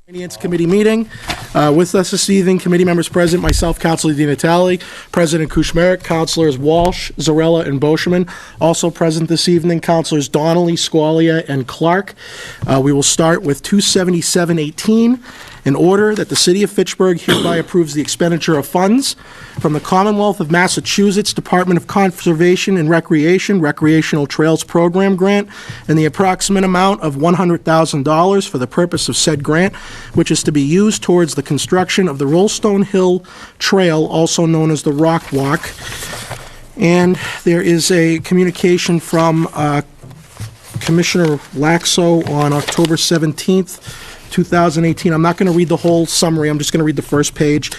Finance Committee meeting. With us this evening, committee members present, myself, Councilor Di Natale, President Kuchmarek, Councilors Walsh, Zarella, and Boschman. Also present this evening, Councilors Donnelly, Squalia, and Clark. We will start with 27718. In order that the City of Fitchburg hereby approves the expenditure of funds from the Commonwealth of Massachusetts Department of Conservation and Recreation Recreational Trails Program Grant in the approximate amount of $100,000 for the purpose of said grant, which is to be used towards the construction of the Rollstone Hill Trail, also known as the Rock Walk. And there is a communication from Commissioner Laxo on October 17th, 2018. I'm not going to read the whole summary. I'm just going to read the first page.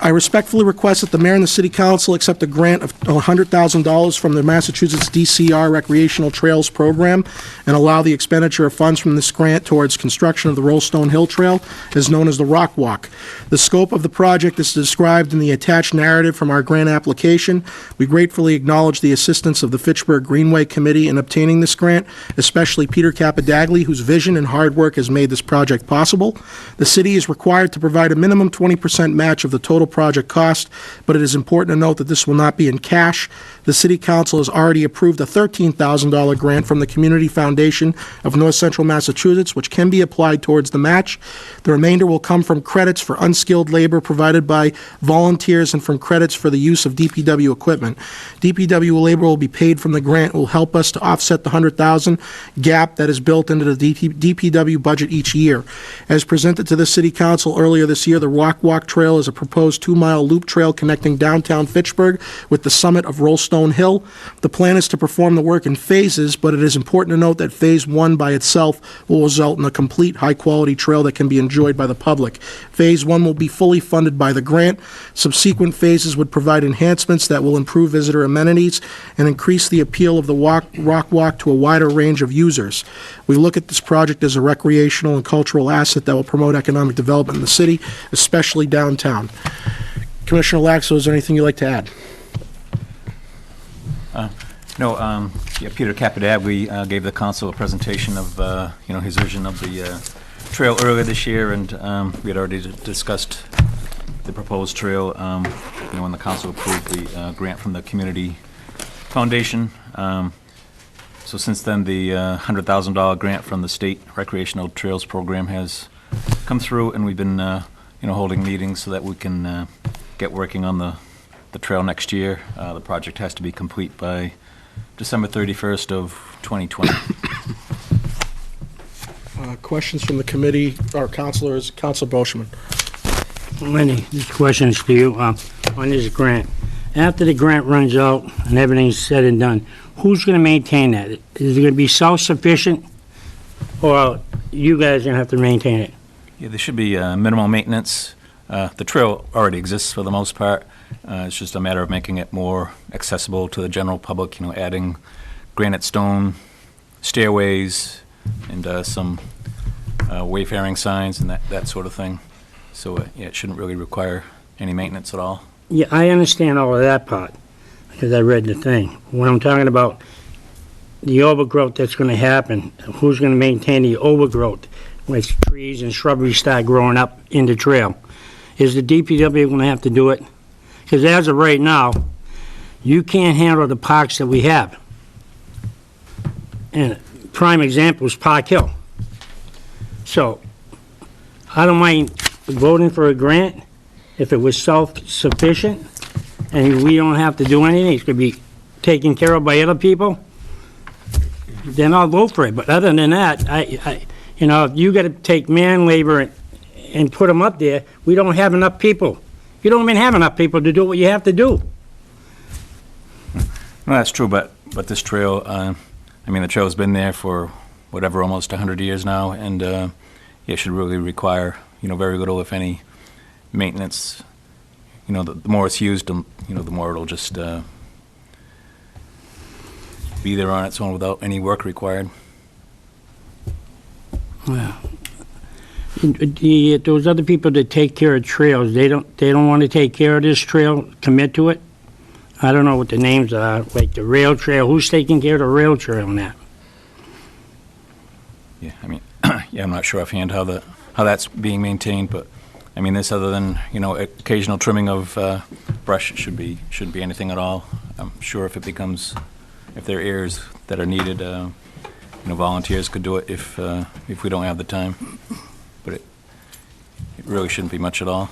I respectfully request that the mayor and the city council accept a grant of $100,000 from the Massachusetts DCR Recreational Trails Program and allow the expenditure of funds from this grant towards construction of the Rollstone Hill Trail, as known as the Rock Walk. The scope of the project is described in the attached narrative from our grant application. We gratefully acknowledge the assistance of the Fitchburg Greenway Committee in obtaining this grant, especially Peter Capadagli, whose vision and hard work has made this project possible. The city is required to provide a minimum 20% match of the total project cost, but it is important to note that this will not be in cash. The City Council has already approved a $13,000 grant from the Community Foundation of North Central Massachusetts, which can be applied towards the match. The remainder will come from credits for unskilled labor provided by volunteers and from credits for the use of DPW equipment. DPW labor will be paid from the grant, will help us to offset the $100,000 gap that is built into the DPW budget each year. As presented to the City Council earlier this year, the Rock Walk Trail is a proposed 2-mile loop trail connecting downtown Fitchburg with the summit of Rollstone Hill. The plan is to perform the work in phases, but it is important to note that Phase 1 by itself will result in a complete high-quality trail that can be enjoyed by the public. Phase 1 will be fully funded by the grant. Subsequent phases would provide enhancements that will improve visitor amenities and increase the appeal of the Rock Walk to a wider range of users. We look at this project as a recreational and cultural asset that will promote economic development in the city, especially downtown. Commissioner Laxo, is there anything you'd like to add? Peter Capadagli gave the council a presentation of his vision of the trail earlier this year, and we had already discussed the proposed trail when the council approved the grant from the Community Foundation. So since then, the $100,000 grant from the State Recreational Trails Program has come through, and we've been holding meetings so that we can get working on the trail next year. The project has to be complete by December 31st of 2020. Questions from the committee or councilors? Councilor Boschman. Lenny, this question is to you on this grant. After the grant runs out and everything's said and done, who's going to maintain that? Is it going to be self-sufficient, or you guys are going to have to maintain it? Yeah, there should be minimal maintenance. The trail already exists for the most part. It's just a matter of making it more accessible to the general public, adding granite stone stairways and some wayfaring signs and that sort of thing. So it shouldn't really require any maintenance at all. Yeah, I understand all of that part, because I read the thing. When I'm talking about the overgrowth that's going to happen, who's going to maintain the overgrowth when trees and shrubbery start growing up in the trail? Is the DPW going to have to do it? Because as of right now, you can't handle the parks that we have. And prime example is Park Hill. So I don't mind voting for a grant if it was self-sufficient and we don't have to do anything. It's going to be taken care of by other people. Then I'll vote for it. But other than that, if you got to take man labor and put them up there, we don't have enough people. You don't even have enough people to do what you have to do. No, that's true, but this trail, the trail's been there for whatever, almost 100 years now, and it should really require, very little, if any, maintenance. The more it's used, the more it'll just be there on its own without any work required. Well, those other people that take care of trails, they don't want to take care of this trail, commit to it? I don't know what the names are, like the rail trail. Who's taking care of the rail trail on that? Yeah, I'm not sure offhand how how that's being maintained, but, I mean, this, other than, you know, occasional trimming of brush, shouldn't be anything at all. I'm sure if there are areas that are needed, you know, volunteers could do it if we don't have the time, but it really shouldn't be much at all.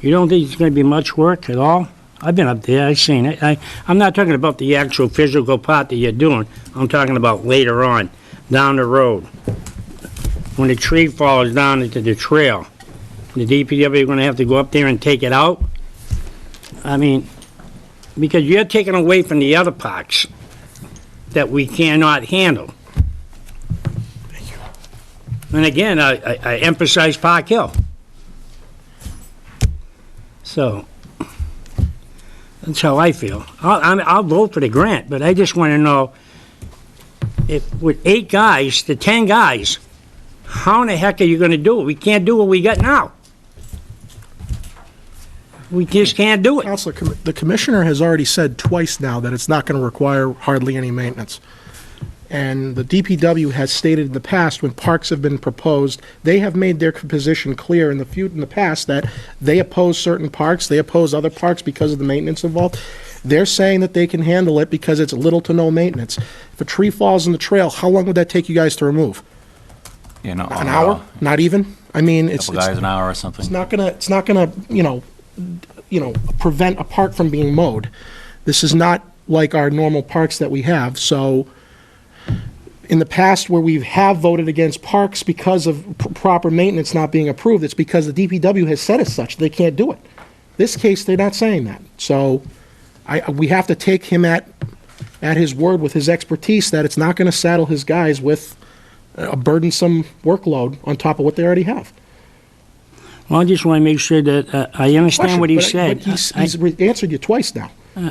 You don't think it's gonna be much work at all? I've been up there, I've seen it. I'm not talking about the actual physical part that you're doing. I'm talking about later on, down the road. When the tree falls down into the trail, the DPW are gonna have to go up there and take it out? I mean, because you're taking away from the other parks that we cannot handle. And again, I emphasize Park Hill. So, that's how I feel. I'll vote for the grant, but I just want to know if with 8 guys to 10 guys, how in the heck are you going to do it? We can't do what we got now. We just can't do it. Counselor, the commissioner has already said twice now that it's not going to require hardly any maintenance. And the DPW has stated in the past, when parks have been proposed, they have made their position clear in the past that they oppose certain parks, they oppose other parks because of the maintenance involved. They're saying that they can handle it because it's little to no maintenance. If a tree falls in the trail, how long would that take you guys to remove? You know, An hour? Not even? I mean, it's couple guys an hour or something. it's not gonna, you know, prevent a park from being mowed. This is not like our normal parks that we have, so in the past where we have voted against parks because of proper maintenance not being approved, it's because the DPW has said as such, they can't do it. This case, they're not saying that. So we have to take him at his word with his expertise that it's not gonna saddle his guys with a burdensome workload on top of what they already have. Well, I just want to make sure that I understand what he said. But he's answered you twice now.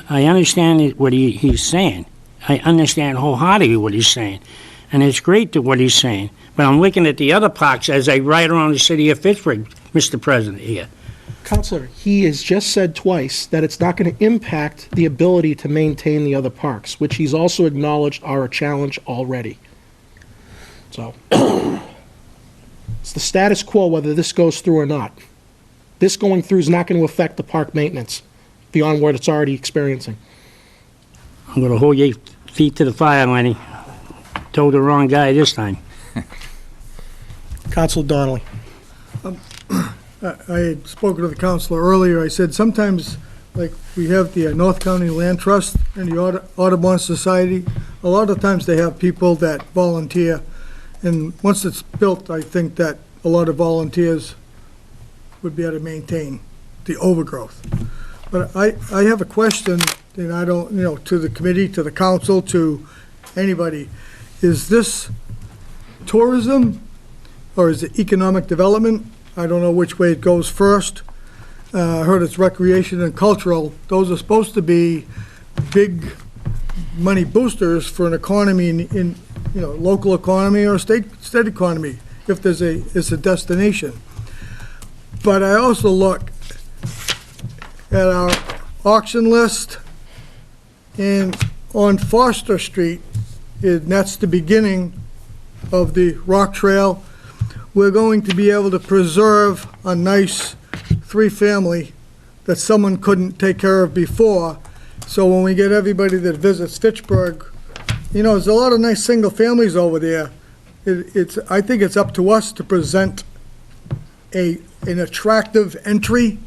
I understand what he's saying. I understand wholeheartedly what he's saying. And it's great to what he's saying. But I'm looking at the other parks as I ride around the city of Pittsburgh, Mr. President, here. Counselor, he has just said twice that it's not going to impact the ability to maintain the other parks, which he's also acknowledged are a challenge already. So, it's the status quo whether this goes through or not. This going through is not going to affect the park maintenance beyond what it's already experiencing. I'm going to hold your feet to the fire, Lenny. Told the wrong guy this time. Counselor Donnelly. I had spoken to the counselor earlier. I said sometimes, like, we have the North County Land Trust and the Audubon Society. A lot of times they have people that volunteer, and once it's built, I think that a lot of volunteers would be able to maintain the overgrowth. But I have a question, and I don't, you know, to the committee, to the council, to anybody. Is this tourism or is it economic development? I don't know which way it goes first. I heard it's recreation and cultural. Those are supposed to be big money boosters for an economy in you know, local economy or state economy, if it's a destination. But I also look at our auction list, and on Foster Street, and that's the beginning of the Rock Trail, we're going to be able to preserve a nice 3-family that someone couldn't take care of before. So when we get everybody that visits Fitchburg, you know, there's a lot of nice single families over there. I think it's up to us to present an attractive entry.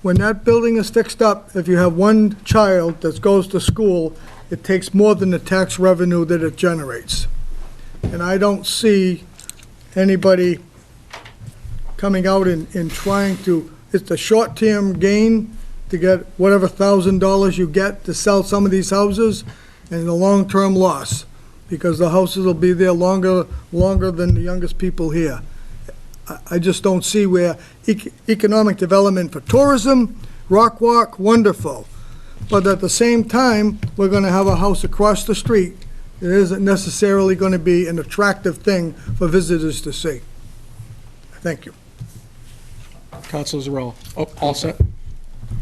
When that building is fixed up, if you have one child that goes to school, it takes more than the tax revenue that it generates. And I don't see anybody coming out and trying to, it's a short-term gain to get whatever $1,000 you get to sell some of these houses, and a long-term loss, because the houses will be there longer than the youngest people here. I just don't see where economic development for tourism, Rock Walk, wonderful. But at the same time, we're gonna have a house across the street. It isn't necessarily gonna be an attractive thing for visitors to see. Thank you. Counselor Zarella. Oh, all set?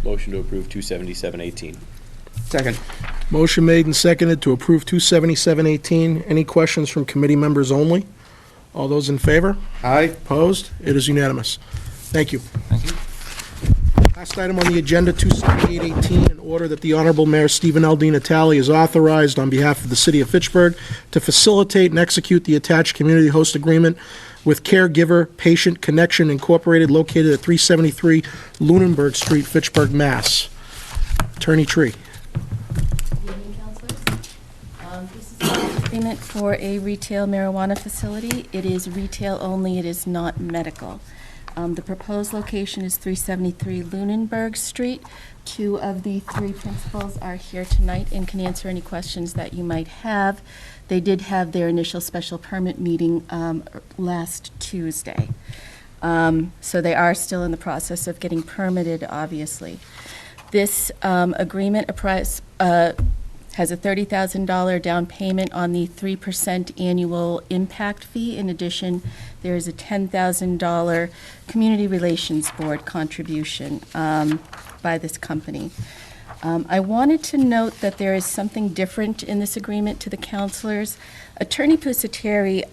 Motion to approve 27718. Second. Motion made and seconded to approve 27718. Any questions from committee members only? All those in favor? Aye. Opposed? It is unanimous. Thank you. Thank you. Last item on the agenda, 27818, in order that the Honorable Mayor Stephen L. Di Natale is authorized on behalf of the City of Fitchburg to facilitate and execute the attached community host agreement with Caregiver Patient Connection Incorporated, located at 373 Lunenburg Street, Fitchburg, Mass. Attorney Tree. Good evening, councilors. This is an agreement for a retail marijuana facility. It is retail only, it is not medical. The proposed location is 373 Lunenburg Street. Two of the three principals are here tonight and can answer any questions that you might have. They did have their initial special permit meeting last Tuesday. So they are still in the process of getting permitted, obviously. This agreement has a $30,000 down payment on the 3% annual impact fee. In addition, there is a $10,000 Community Relations Board contribution by this company. I wanted to note that there is something different in this agreement to the councilors. Attorney Pusateri,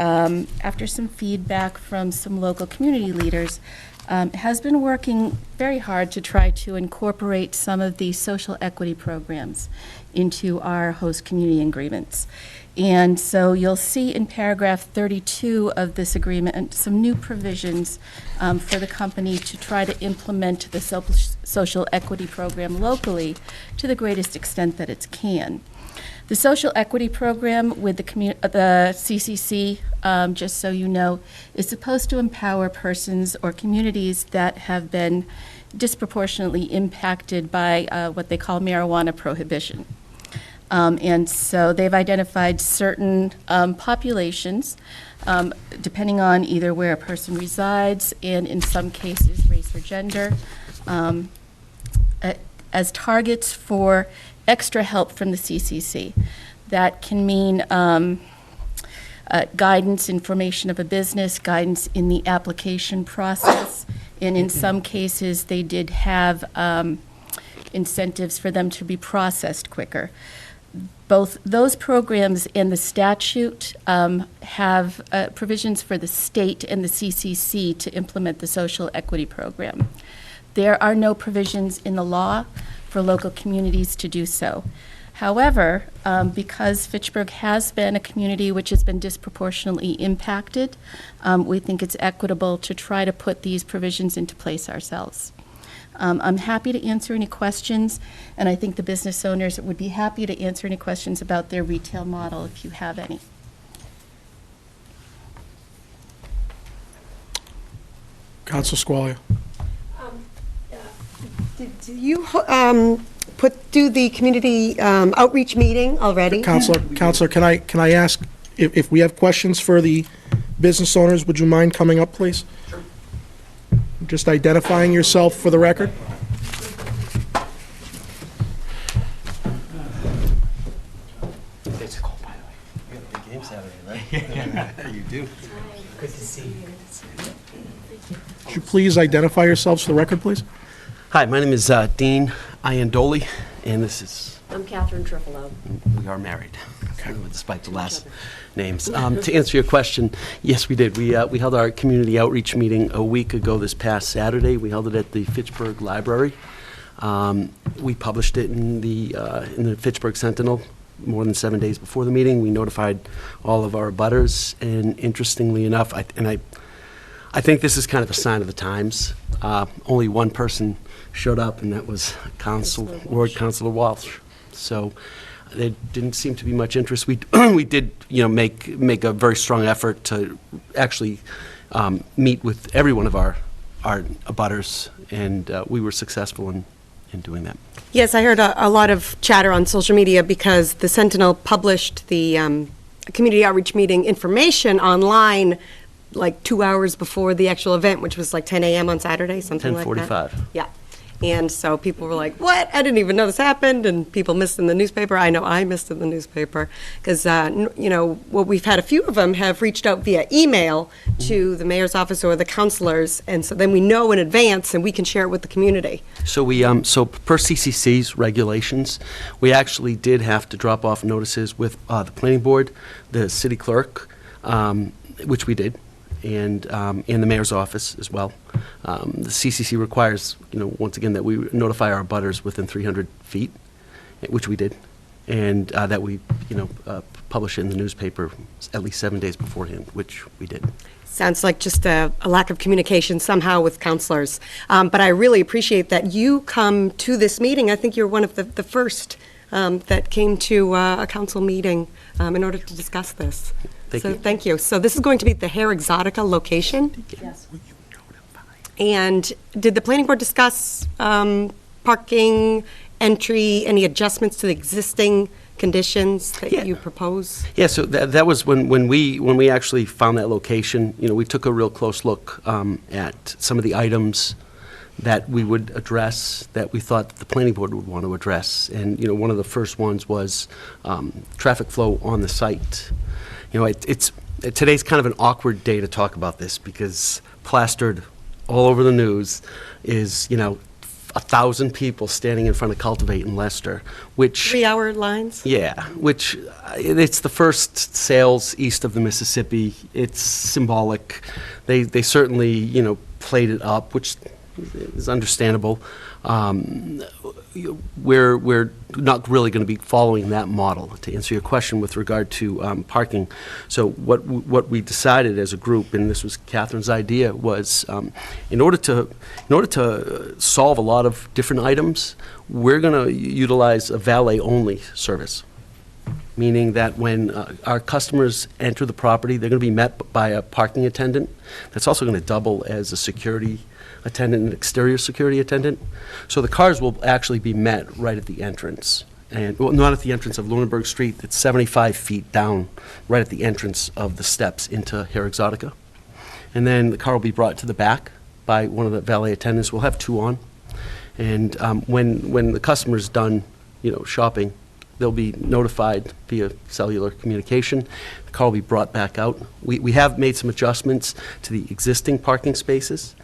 after some feedback from some local community leaders, has been working very hard to try to incorporate some of the social equity programs into our host community agreements. And so you'll see in paragraph 32 of this agreement some new provisions for the company to try to implement the social equity program locally to the greatest extent that it can. The social equity program with the CCC, just so you know, is supposed to empower persons or communities that have been disproportionately impacted by what they call marijuana prohibition. And so they've identified certain populations, depending on either where a person resides and in some cases race or gender, as targets for extra help from the CCC. That can mean guidance, information of a business, guidance in the application process, and in some cases, they did have incentives for them to be processed quicker. Both those programs and the statute have provisions for the state and the CCC to implement the social equity program. There are no provisions in the law for local communities to do so. However, because Fitchburg has been a community which has been disproportionately impacted, we think it's equitable to try to put these provisions into place ourselves. I'm happy to answer any questions, and I think the business owners would be happy to answer any questions about their retail model if you have any. Council Squalia. Do you do the community outreach meeting already? Counselor, can I ask, if we have questions for the business owners, would you mind coming up, please? Sure. Just identifying yourself for the record. It's a call, by the way. You got a big game Saturday, right? You do. Good to see you. Would you please identify yourselves for the record, please? Hi, my name is Dean Iandoli, and this is, I'm Catherine Trufalo. we are married, despite the last names. To answer your question, yes, we did. We held our community outreach meeting a week ago this past Saturday. We held it at the Fitchburg Library. We published it in the Fitchburg Sentinel more than 7 days before the meeting. We notified all of our abutters, and interestingly enough, I think this is kind of a sign of the times. Only one person showed up, and that was Ward Councilor Walsh. So there didn't seem to be much interest. We did, make a very strong effort to actually meet with every one of our abutters, and we were successful in doing that. Yes, I heard a lot of chatter on social media because the Sentinel published the community outreach meeting information online like 2 hours before the actual event, which was like 10 a.m. on Saturday, something like that. 10:45. Yeah. And so people were like, what? I didn't even know this happened. And people missed in the newspaper. I know I missed in the newspaper because, what we've had a few of them have reached out via email to the mayor's office or the counselors. And so then we know in advance and we can share it with the community. So so per CCC's regulations, we actually did have to drop off notices with the planning board, the city clerk, which we did, and the mayor's office as well. The CCC requires, once again, that we notify our abutters within 300 feet, which we did, and that we, publish it in the newspaper at least 7 days beforehand, which we did. Sounds like just a lack of communication somehow with counselors. But I really appreciate that you come to this meeting. I think you're one of the first that came to a council meeting in order to discuss this. Thank you. Thank you. So this is going to be the Hair Exotica location? Yes. And did the planning board discuss parking, entry, any adjustments to the existing conditions that Yeah. you propose? Yeah, so that was when we actually found that location, we took a real close look at some of the items that we would address, that we thought the planning board would want to address. And, one of the first ones was traffic flow on the site. Today's kind of an awkward day to talk about this because plastered all over the news is, 1,000 people standing in front of Cultivate in Leicester, which... 3-hour lines? Yeah, which it's the first sales east of the Mississippi. It's symbolic. They certainly, played it up, which is understandable. We're not really going to be following that model, to answer your question with regard to parking. So what we decided as a group, and this was Catherine's idea, was in order to solve a lot of different items, we're going to utilize a valet-only service, meaning that when our customers enter the property, they're going to be met by a parking attendant that's also going to double as a security attendant, an exterior security attendant. So the cars will actually be met right at the entrance. And, well, not at the entrance of Lunenburg Street, it's 75 feet down, right at the entrance of the steps into Hair Exotica. And then the car will be brought to the back by one of the valet attendants. We'll have 2 on. And when the customer's done, shopping, they'll be notified via cellular communication. The car will be brought back out. We have made some adjustments to the existing parking spaces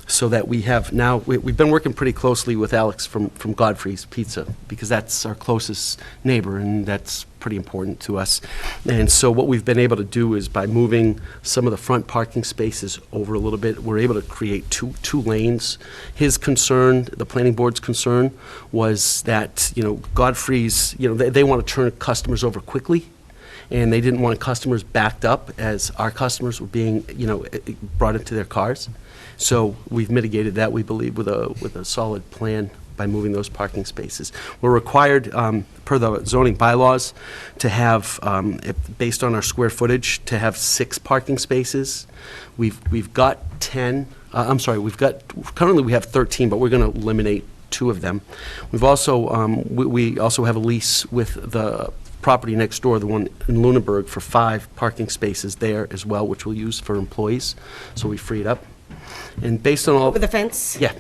so that we have now, we've been working pretty closely with Alex from Godfrey's Pizza because that's our closest neighbor and that's pretty important to us. And so what we've been able to do is by moving some of the front parking spaces over a little bit, we're able to create two lanes. His concern, the planning board's concern, was that, Godfrey's, they want to turn customers over quickly. And they didn't want customers backed up as our customers were being, brought into their cars. So we've mitigated that, we believe, with a solid plan by moving those parking spaces. We're required, per the zoning bylaws, to have, based on our square footage, to have 6 parking spaces. We've got 10. Currently we have 13, but we're going to eliminate 2 of them. We've also, we also have a lease with the property next door, the one in Lunenburg, for 5 parking spaces there as well, which we'll use for employees, so we free it up. And based on all... With a fence? Yeah,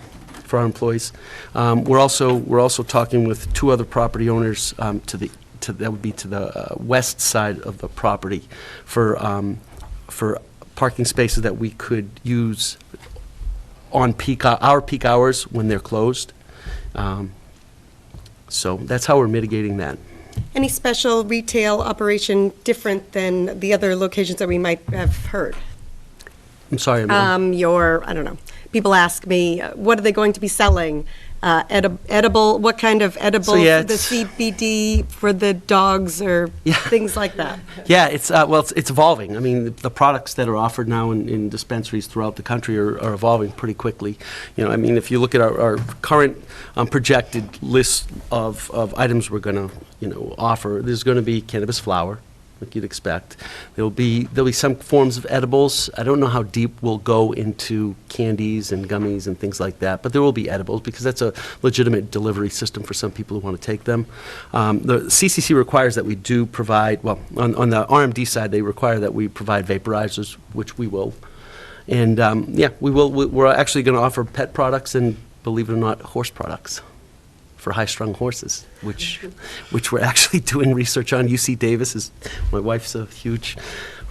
for our employees. We're also talking with 2 other property owners that would be to the west side of the property for parking spaces that we could use on our peak hours when they're closed. So that's how we're mitigating that. Any special retail operation different than the other locations that we might have heard? I'm sorry, Amelia. I don't know. People ask me, what are they going to be selling? Edible, what kind of edibles? So, yeah, the it's- CBD for the dogs or Yeah. things like that? Yeah, it's evolving. I mean, the products that are offered now in dispensaries throughout the country are evolving pretty quickly. If you look at our current projected list of items we're going to, offer, there's going to be cannabis flower, like you'd expect. There'll be some forms of edibles. I don't know how deep we'll go into candies and gummies and things like that, but there will be edibles because that's a legitimate delivery system for some people who want to take them. The CCC requires that we do provide, well, on the RMD side, they require that we provide vaporizers, which we will. And, we will. We're actually going to offer pet products and believe it or not, horse products for high-strung horses, which we're actually doing research on. UC Davis is, my wife's a huge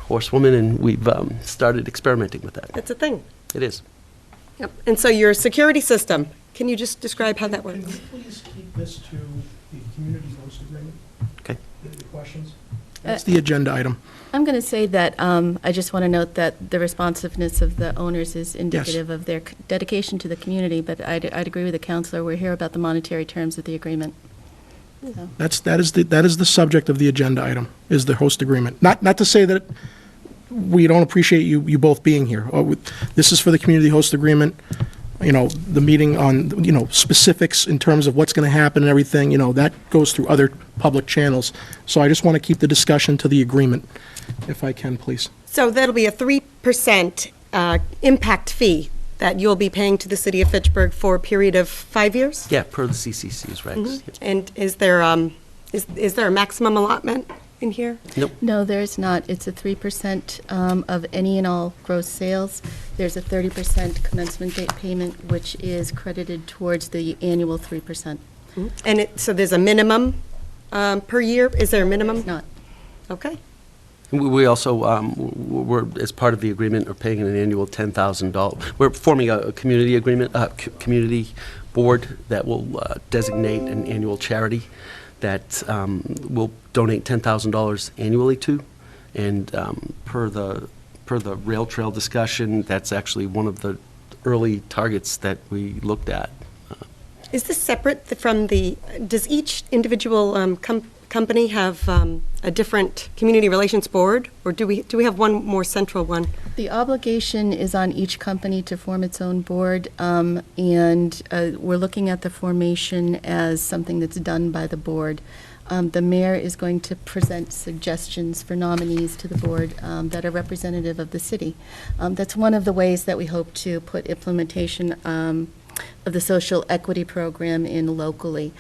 horsewoman, and we've started experimenting with that. It's a thing. It is. Yep. And so your security system, can you just describe how that works? Can you please keep this to the community host agreement? Okay. Any questions? That's the agenda item. I'm going to say that I just want to note that the responsiveness of the owners is indicative of their dedication to the community, but I'd agree with the counselor. We're here about the monetary terms of the agreement. So, That is the subject of the agenda item, is the host agreement. Not to say that we don't appreciate you both being here. This is for the community host agreement. The meeting on, specifics in terms of what's going to happen and everything, that goes through other public channels. So I just want to keep the discussion to the agreement, if I can, please. So that'll be a 3% impact fee that you'll be paying to the city of Fitchburg for a period of 5 years? Yeah, per the CCC's regs. Yep. And is there a maximum allotment in here? Nope. no, there's not. It's a 3% of any and all gross sales. There's a 30% commencement date payment, which is credited towards the annual 3%. And so there's a minimum per year? Is there a minimum? It's not. Okay. We also, we're, as part of the agreement, are paying an annual $10,000. We're forming a community agreement, community board that will designate an annual charity that will donate $10,000 annually to. And per the rail trail discussion, that's actually one of the early targets that we looked at. Is this separate from does each individual company have a different community relations board? Or do we have one more central one? The obligation is on each company to form its own board, and we're looking at the formation as something that's done by the board. The mayor is going to present suggestions for nominees to the board that are representative of the city. That's one of the ways that we hope to put implementation of the social equity program in locally,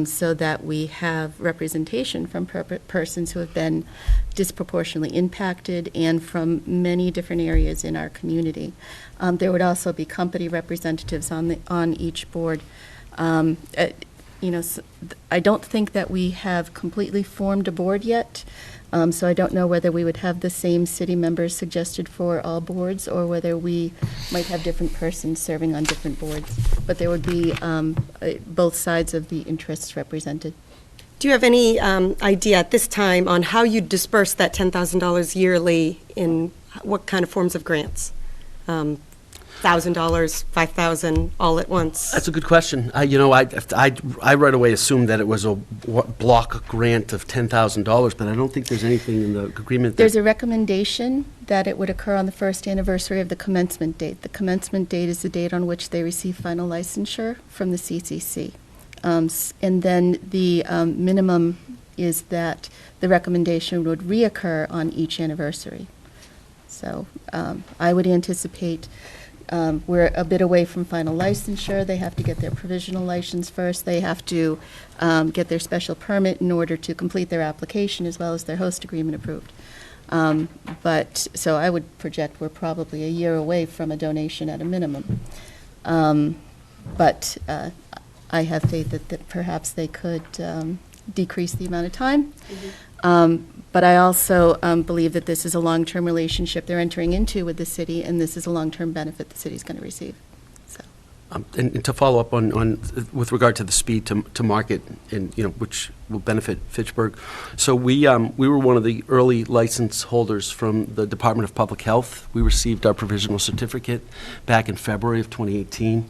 so that we have representation from persons who have been disproportionately impacted and from many different areas in our community. There would also be company representatives on each board. I don't think that we have completely formed a board yet, so I don't know whether we would have the same city members suggested for all boards or whether we might have different persons serving on different boards. But there would be both sides of the interests represented. Do you have any idea at this time on how you disperse that $10,000 yearly in what kind of forms of grants? $1,000, $5,000, all at once? That's a good question. I right away assumed that it was a block grant of $10,000, but I don't think there's anything in the agreement. There's a recommendation that it would occur on the first anniversary of the commencement date. The commencement date is the date on which they receive final licensure from the CCC. And then the minimum is that the recommendation would reoccur on each anniversary. So I would anticipate we're a bit away from final licensure. They have to get their provisional license first. They have to get their special permit in order to complete their application as well as their host agreement approved. So I would project we're probably a year away from a donation at a minimum. But I have faith that perhaps they could decrease the amount of time. But I also believe that this is a long-term relationship they're entering into with the city, and this is a long-term benefit the city's going to receive. So, and to follow up on with regard to the speed to market, and which will benefit Fitchburg. So we were one of the early license holders from the Department of Public Health. We received our provisional certificate back in February of 2018.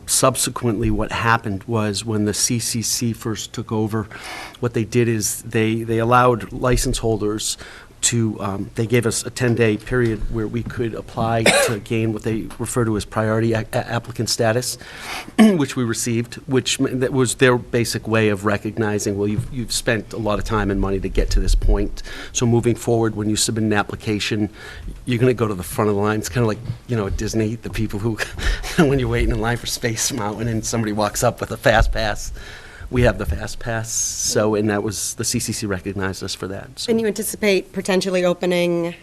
Subsequently, what happened was when the CCC first took over, what they did is they allowed license holders to, they gave us a 10-day period where we could apply to gain what they refer to as priority applicant status, which we received, that was their basic way of recognizing, well, you've spent a lot of time and money to get to this point. So moving forward, when you submit an application, you're going to go to the front of the line. It's kind of like, at Disney, the people who, when you're waiting in line for Space Mountain and somebody walks up with a fast pass. We have the fast pass, and that was, the CCC recognized us for that. So. And you anticipate potentially opening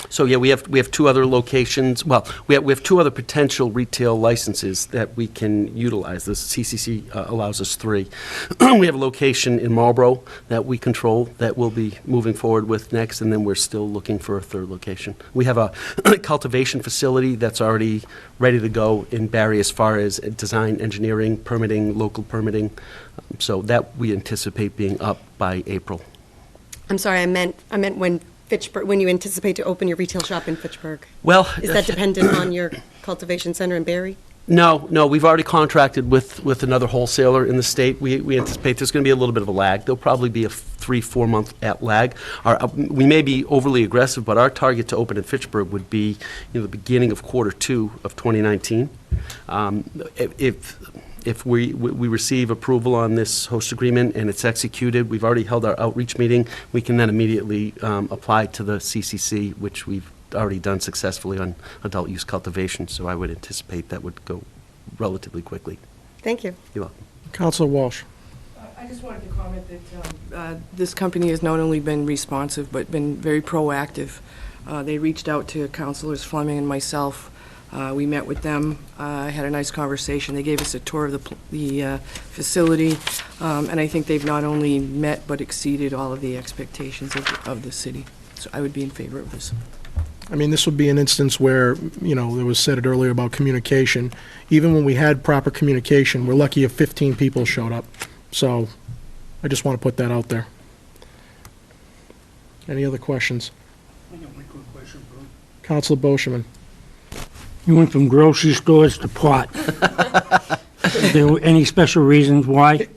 So, yeah, we have two other locations, well, we have two other potential retail licenses that we can utilize. The CCC allows us 3. We have a location in Marlboro that we control that we'll be moving forward with next, and then we're still looking for a 3rd location. We have a cultivation facility that's already ready to go in Barry as far as design, engineering, permitting, local permitting, so that we anticipate being up by April. I'm sorry, I meant when Fitchburg, when you anticipate to open your retail shop in Fitchburg. Well, Is that dependent on your cultivation center in Barry? No, we've already contracted with another wholesaler in the state. We anticipate there's going to be a little bit of a lag. There'll probably be a 3-4 month lag. We may be overly aggressive, but our target to open in Fitchburg would be, the beginning of Q2 of 2019. If we receive approval on this host agreement and it's executed, we've already held our outreach meeting, we can then immediately apply to the CCC, which we've already done successfully on adult use cultivation, so I would anticipate that would go relatively quickly. Thank you. You're welcome. Counselor Walsh. I just wanted to comment that this company has not only been responsive, but been very proactive. They reached out to Councilors Fleming and myself. We met with them, had a nice conversation. They gave us a tour of the facility, and I think they've not only met but exceeded all of the expectations of the city. So I would be in favor of this. I mean, this would be an instance where, there was said earlier about communication. Even when we had proper communication, we're lucky if 15 people showed up. So I just want to put that out there. Any other questions? Counselor Boschman. You went from grocery stores to pot. There were any special reasons why?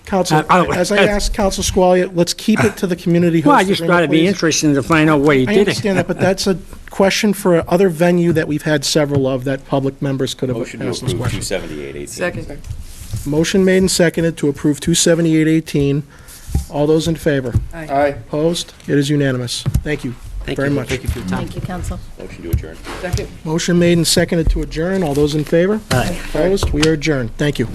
Counselor, as I asked Counselor Squalia, let's keep it to the community host Well, I just thought it'd be agreement, please. interesting to find out why you I did it. understand that, but that's a question for other venue that we've had several of that public members could have asked Motion to this approve question. 27818. Second. Motion made and seconded to approve 27818. All those in favor? Aye. Opposed? It is unanimous. Thank you Thank very you. much. Thank you for your time. Thank you, Counsel. Motion to adjourn. Second. Motion made and seconded to adjourn. All those in favor? Aye. Opposed? We are adjourned. Thank you.